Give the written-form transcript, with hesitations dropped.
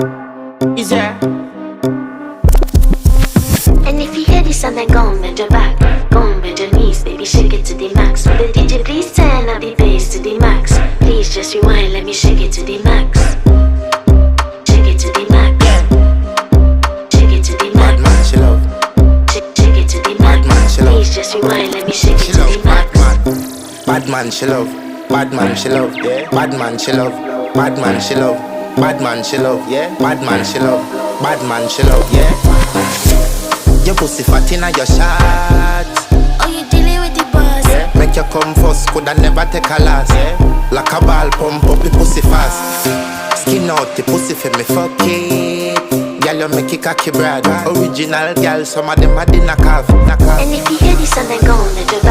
Is there? And if you hear this and then go on bend your back, go on bend your knees, baby shake it to the max. Will the DJ please turn up the bass to the max? Please just rewind, let me shake it to the max. Shake it to the max. Shake it to the max. Bad man, she love. Shake it to the max. Bad man, she love. Please just rewind, let me shake She it to love the max. bad man, she love. Bad man, she love. Yeah. Bad man, she love. Bad man, she love. Bad man, she love. Yeah. Bad man, she love. Bad man, she love. Yeah. Your pussy fat inna your shot. Oh, you dealing with the boss? Yeah. Make you come first, coulda never take a last. Yeah. Like a ball pump up the pussy fast. Skin out the pussy for me fuck it. Girl, you make it cocky brad. Original girl, some of them a dinner calf. And if you hear this and then go on bend your back.